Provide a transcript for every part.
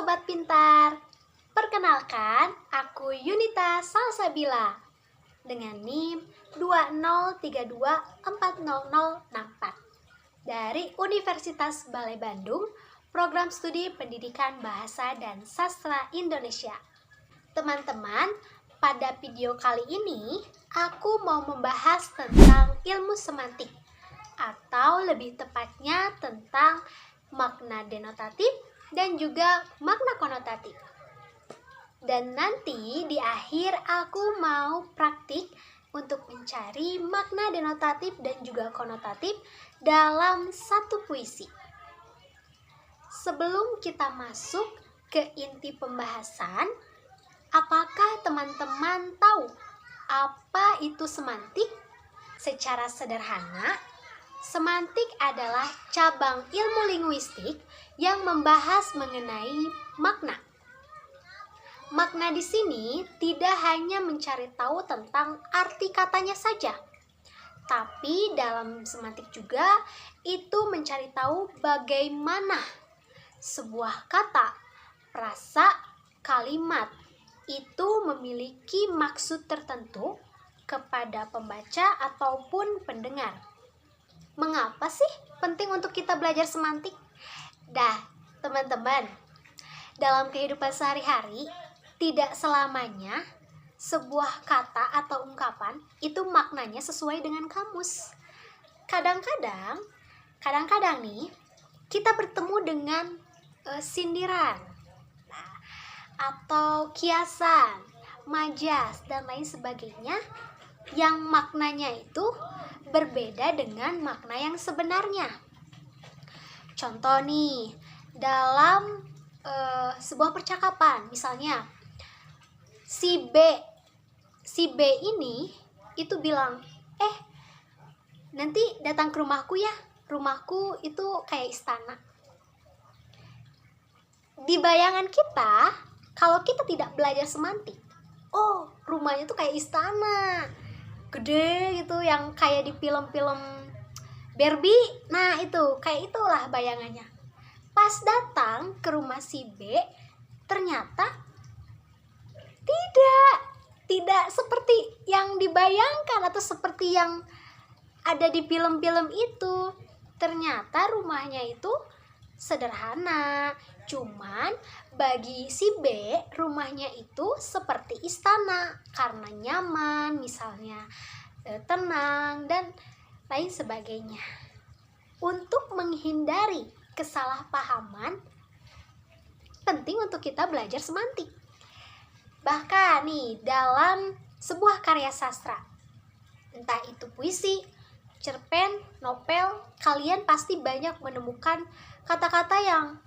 Sobat Pintar, perkenalkan aku Yunita Salsabila dengan NIM 20324064 dari Universitas Balai Bandung, Program Studi Pendidikan Bahasa dan Sastra Indonesia. Teman-teman, pada video kali ini aku mau membahas tentang ilmu semantik, atau lebih tepatnya tentang makna denotatif dan juga makna konotatif. Dan nanti di akhir aku mau praktik untuk mencari makna denotatif dan juga konotatif dalam satu puisi. Sebelum kita masuk ke inti pembahasan, apakah teman-teman tahu apa itu semantik? Secara sederhana, semantik adalah cabang ilmu linguistik yang membahas mengenai makna. Makna di sini tidak hanya mencari tahu tentang arti katanya saja, tapi dalam semantik juga itu mencari tahu bagaimana sebuah kata, frasa, kalimat itu memiliki maksud tertentu kepada pembaca ataupun pendengar. Mengapa sih penting untuk kita belajar semantik? Teman-teman, dalam kehidupan sehari-hari, tidak selamanya sebuah kata atau ungkapan itu maknanya sesuai dengan kamus. Kadang-kadang nih, kita bertemu dengan sindiran, atau kiasan, majas, dan lain sebagainya yang maknanya itu berbeda dengan makna yang sebenarnya. Contoh nih, dalam sebuah percakapan, misalnya si B ini itu bilang, nanti datang ke rumahku ya, rumahku itu kayak istana. Di bayangan kita, kalau kita tidak belajar semantik, rumahnya tuh kayak istana gede gitu, yang kayak di film-film Barbie. Nah itu, kayak itulah bayangannya. Pas datang ke rumah si B, ternyata tidak seperti yang dibayangkan atau seperti yang ada di film-film itu. Ternyata rumahnya itu sederhana, cuman bagi si B rumahnya itu seperti istana karena nyaman, misalnya tenang dan lain sebagainya. Untuk menghindari kesalahpahaman, penting untuk kita belajar semantik. Bahkan nih, dalam sebuah karya sastra, entah itu puisi, cerpen, novel, kalian pasti banyak menemukan kata-kata yang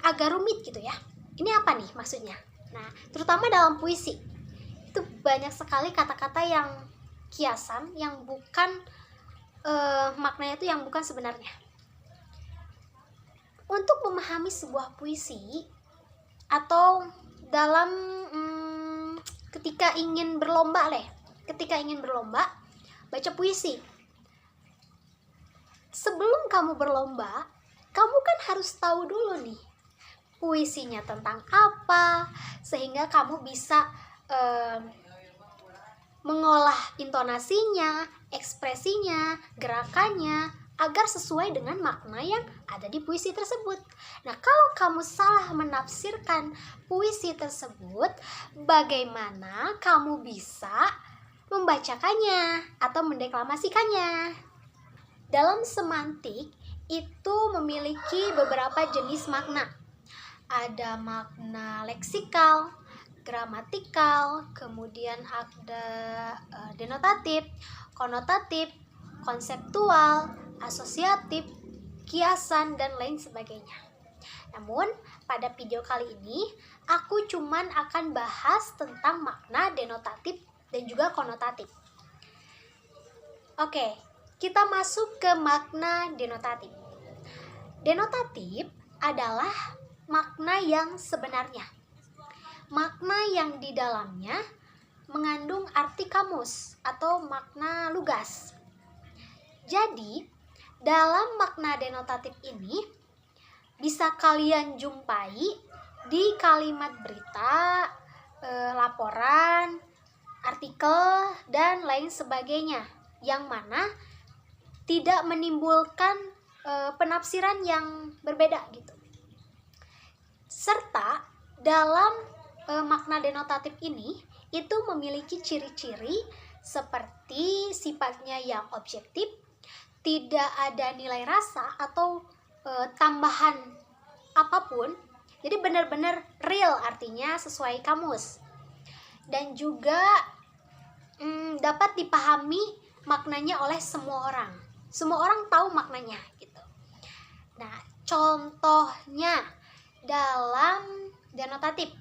agak rumit gitu ya. Ini apa nih maksudnya? Nah, terutama dalam puisi, itu banyak sekali kata-kata yang kiasan, yang bukan maknanya itu yang bukan sebenarnya. Untuk memahami sebuah puisi, atau dalam ketika ingin berlomba baca puisi, sebelum kamu berlomba, kamu kan harus tahu dulu nih puisinya tentang apa, sehingga kamu bisa mengolah intonasinya, ekspresinya, gerakannya, agar sesuai dengan makna yang ada di puisi tersebut. Nah, kalau kamu salah menafsirkan puisi tersebut, bagaimana kamu bisa membacakannya atau mendeklamasikannya? Dalam semantik itu memiliki beberapa jenis makna. Ada makna leksikal, gramatikal, kemudian ada denotatif, konotatif, konseptual, asosiatif, kiasan, dan lain sebagainya. Namun, pada video kali ini, aku cuman akan bahas tentang makna denotatif dan juga konotatif. Oke, kita masuk ke makna denotatif. Denotatif adalah makna yang sebenarnya. Makna yang di dalamnya mengandung arti kamus atau makna lugas. Jadi, dalam makna denotatif ini bisa kalian jumpai di kalimat berita, laporan, artikel, dan lain sebagainya, yang mana tidak menimbulkan penafsiran yang berbeda gitu. Serta dalam makna denotatif ini itu memiliki ciri-ciri seperti sifatnya yang objektif, tidak ada nilai rasa atau tambahan apapun. Jadi benar-benar real, artinya sesuai kamus. Dan juga dapat dipahami maknanya oleh semua orang. Semua orang tahu maknanya gitu. Nah, contohnya dalam denotatif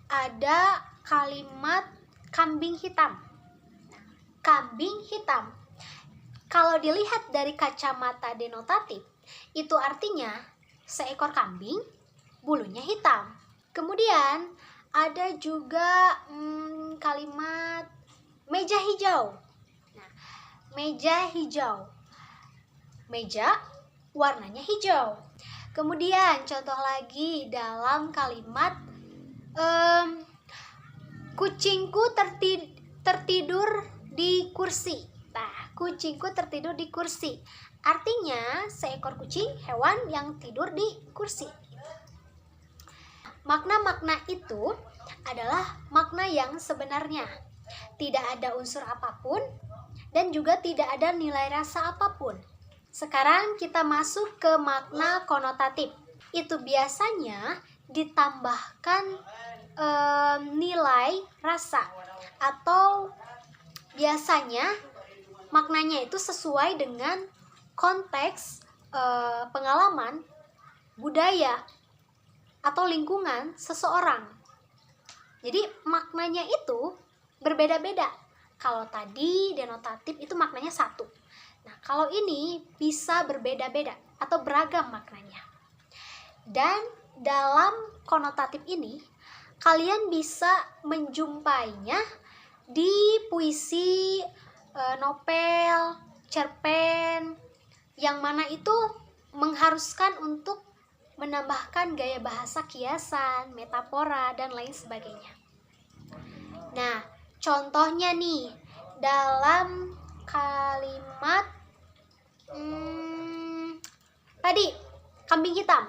ada kalimat kambing hitam. Nah, kambing hitam, kalau dilihat dari kacamata denotatif, itu artinya seekor kambing, bulunya hitam. Kemudian ada juga kalimat meja hijau. Nah, meja hijau, meja warnanya hijau. Kemudian contoh lagi dalam kalimat kucingku tertidur di kursi. Nah, kucingku tertidur di kursi, artinya seekor kucing, hewan yang tidur di kursi. Makna-makna itu adalah makna yang sebenarnya. Tidak ada unsur apapun dan juga tidak ada nilai rasa apapun. Sekarang kita masuk ke makna konotatif. Itu biasanya ditambahkan nilai rasa, atau biasanya maknanya itu sesuai dengan konteks pengalaman, budaya, atau lingkungan seseorang. Jadi maknanya itu berbeda-beda. Kalau tadi denotatif itu maknanya satu. Nah, kalau ini bisa berbeda-beda atau beragam maknanya. Dan dalam konotatif ini kalian bisa menjumpainya di puisi, novel, cerpen, yang mana itu mengharuskan untuk menambahkan gaya bahasa kiasan, metafora, dan lain sebagainya. Nah, contohnya nih, dalam kalimat tadi, kambing hitam.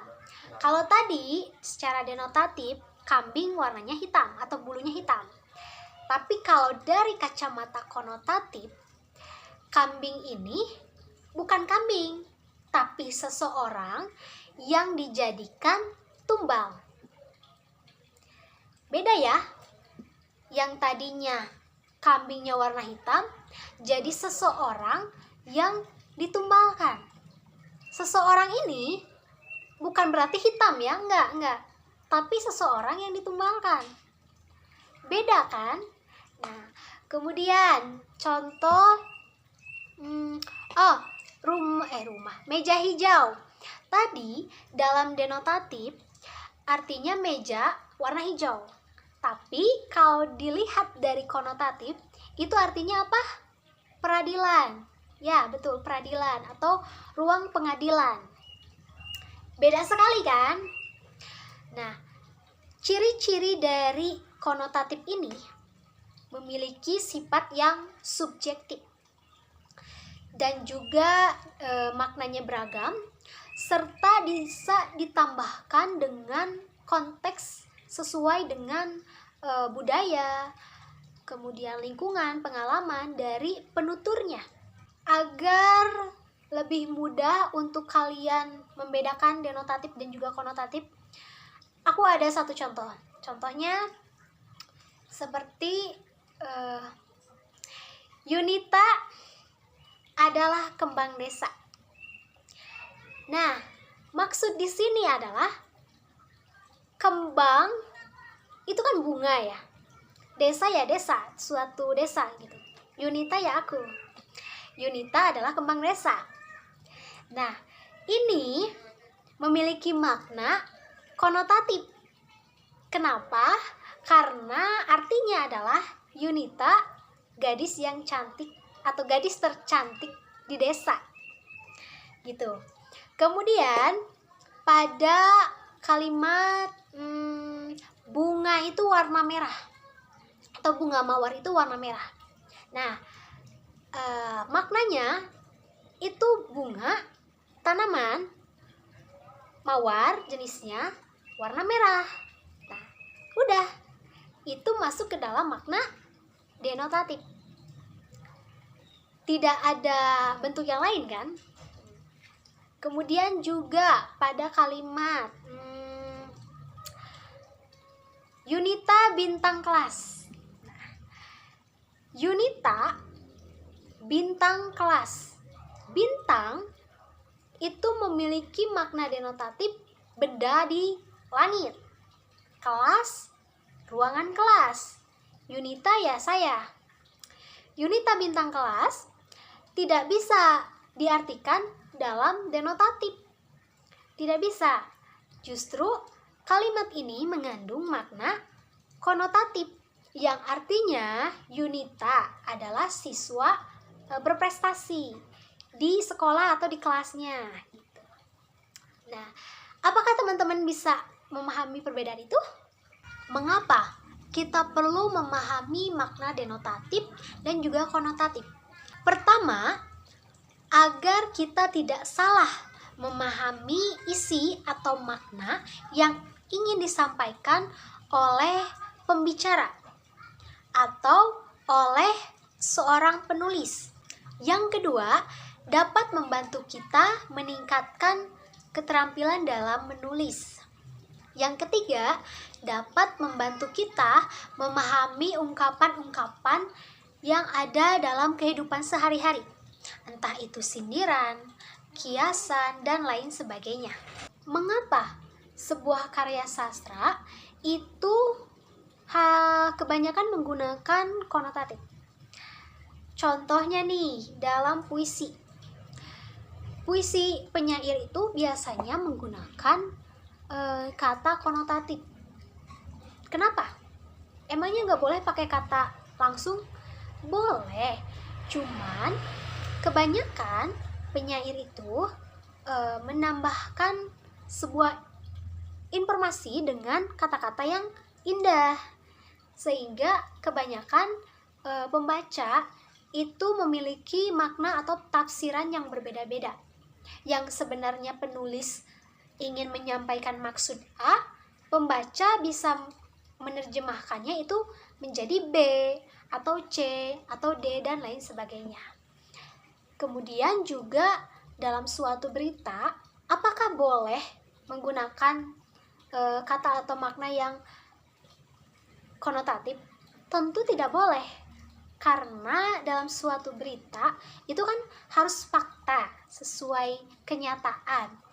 Kalau tadi secara denotatif, kambing warnanya hitam atau bulunya hitam. Tapi kalau dari kacamata konotatif, kambing ini bukan kambing, tapi seseorang yang dijadikan tumbal. Beda ya, yang tadinya kambingnya warna hitam, jadi seseorang yang ditumbalkan. Seseorang ini bukan berarti hitam ya, enggak. Tapi seseorang yang ditumbalkan. Beda kan? Nah, kemudian contoh rumah, meja hijau. Tadi dalam denotatif artinya meja warna hijau. Tapi kalau dilihat dari konotatif, itu artinya apa? Peradilan. Ya, betul, peradilan atau ruang pengadilan. Beda sekali kan? Nah, ciri-ciri dari konotatif ini memiliki sifat yang subjektif dan juga maknanya beragam, serta bisa ditambahkan dengan konteks sesuai dengan budaya, kemudian lingkungan, pengalaman dari penuturnya. Agar lebih mudah untuk kalian membedakan denotatif dan juga konotatif, aku ada satu contoh. Contohnya seperti Yunita adalah kembang desa. Nah, maksud di sini adalah kembang itu kan bunga ya. Desa ya desa, suatu desa gitu. Yunita ya aku. Yunita adalah kembang desa. Nah, ini memiliki makna konotatif. Kenapa? Karena artinya adalah Yunita gadis yang cantik atau gadis tercantik di desa. Gitu. Kemudian pada kalimat bunga itu warna merah atau bunga mawar itu warna merah. Nah, maknanya itu bunga tanaman mawar jenisnya warna merah. Nah, udah, itu masuk ke dalam makna denotatif. Tidak ada bentuk yang lain kan? Kemudian juga pada kalimat Yunita bintang kelas. Yunita bintang kelas. Bintang itu memiliki makna denotatif benda di langit. Kelas, ruangan kelas. Yunita ya saya. Yunita bintang kelas tidak bisa diartikan dalam denotatif. Tidak bisa. Justru kalimat ini mengandung makna konotatif yang artinya Yunita adalah siswa berprestasi di sekolah atau di kelasnya. Nah, apakah teman-teman bisa memahami perbedaan itu? Mengapa kita perlu memahami makna denotatif dan juga konotatif? Pertama, agar kita tidak salah memahami isi atau makna yang ingin disampaikan oleh pembicara atau oleh seorang penulis. Yang kedua, dapat membantu kita meningkatkan keterampilan dalam menulis. Yang ketiga, dapat membantu kita memahami ungkapan-ungkapan yang ada dalam kehidupan sehari-hari. Entah itu sindiran, kiasan, dan lain sebagainya. Mengapa sebuah karya sastra itu kebanyakan menggunakan konotatif? Contohnya nih, dalam puisi. Puisi penyair itu biasanya menggunakan kata konotatif. Kenapa? Emangnya nggak boleh pakai kata langsung? Boleh. Cuman kebanyakan penyair itu menambahkan sebuah informasi dengan kata-kata yang indah, sehingga kebanyakan pembaca itu memiliki makna atau tafsiran yang berbeda-beda. Yang sebenarnya penulis ingin menyampaikan maksud A, pembaca bisa menerjemahkannya itu menjadi B atau C atau D dan lain sebagainya. Kemudian juga dalam suatu berita, apakah boleh menggunakan kata atau makna yang konotatif? Tentu tidak boleh, karena dalam suatu berita itu kan harus fakta sesuai kenyataan.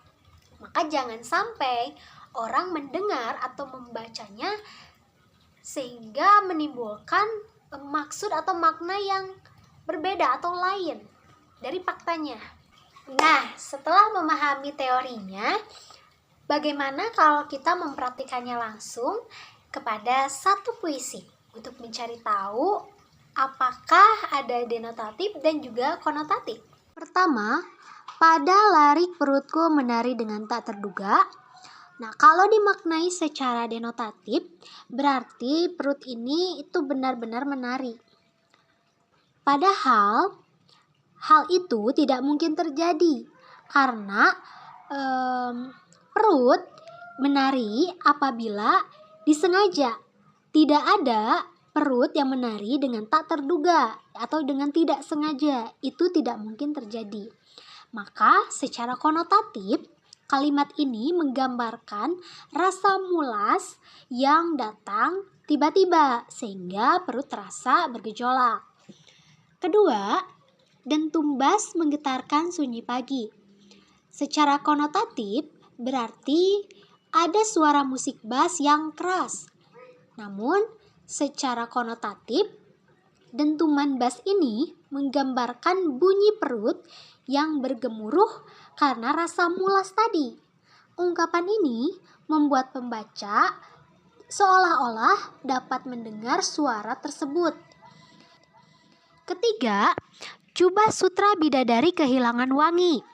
Maka jangan sampai orang mendengar atau membacanya sehingga menimbulkan maksud atau makna yang berbeda atau lain dari faktanya. Nah, setelah memahami teorinya, bagaimana kalau kita mempraktikannya langsung kepada satu puisi untuk mencari tahu apakah ada denotatif dan juga konotatif? Pertama, pada larik perutku menari dengan tak terduga. Nah, kalau dimaknai secara denotatif, berarti perut ini itu benar-benar menari. Padahal, hal itu tidak mungkin terjadi karena perut menari apabila disengaja. Tidak ada perut yang menari dengan tak terduga atau dengan tidak sengaja. Itu tidak mungkin terjadi. Maka secara konotatif, kalimat ini menggambarkan rasa mulas yang datang tiba-tiba sehingga perut terasa bergejolak. Kedua, dentum bas menggetarkan sunyi pagi. Secara konotatif berarti ada suara musik bas yang keras. Namun, secara konotatif, dentuman bas ini menggambarkan bunyi perut yang bergemuruh karena rasa mulas tadi. Ungkapan ini membuat pembaca seolah-olah dapat mendengar suara tersebut. Ketiga, jubah sutra bidadari kehilangan wangi.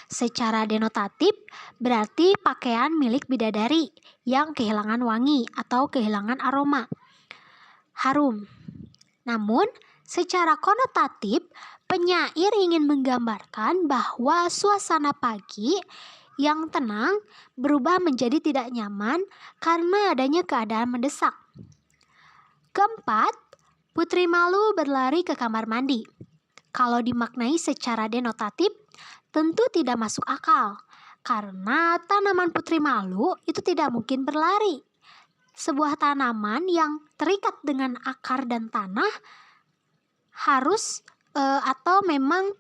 Secara denotatif berarti pakaian milik bidadari yang kehilangan wangi atau kehilangan aroma harum. Namun, secara konotatif, penyair ingin menggambarkan bahwa suasana pagi yang tenang berubah menjadi tidak nyaman karena adanya keadaan mendesak. Keempat, Putri Malu berlari ke kamar mandi. Kalau dimaknai secara denotatif, tentu tidak masuk akal, karena tanaman Putri Malu itu tidak mungkin berlari. Sebuah tanaman yang terikat dengan akar dan tanah harus atau memang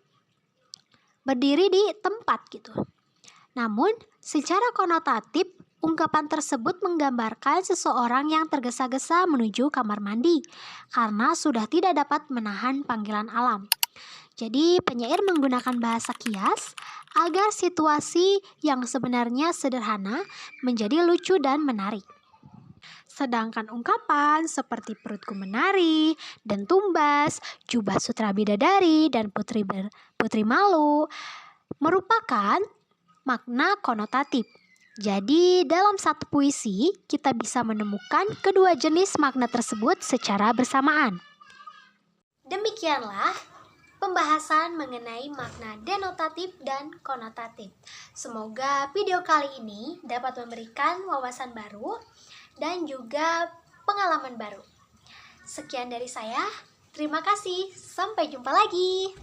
berdiri di tempat gitu. Namun, secara konotatif, ungkapan tersebut menggambarkan seseorang yang tergesa-gesa menuju kamar mandi karena sudah tidak dapat menahan panggilan alam. Jadi, penyair menggunakan bahasa kias agar situasi yang sebenarnya sederhana menjadi lucu dan menarik. Sedangkan ungkapan seperti perutku menari dan tumbas, jubah sutra bidadari dan putri malu merupakan makna konotatif. Jadi, dalam satu puisi kita bisa menemukan kedua jenis makna tersebut secara bersamaan. Demikianlah pembahasan mengenai makna denotatif dan konotatif. Semoga video kali ini dapat memberikan wawasan baru dan juga pengalaman baru. Sekian dari saya, terima kasih, sampai jumpa lagi.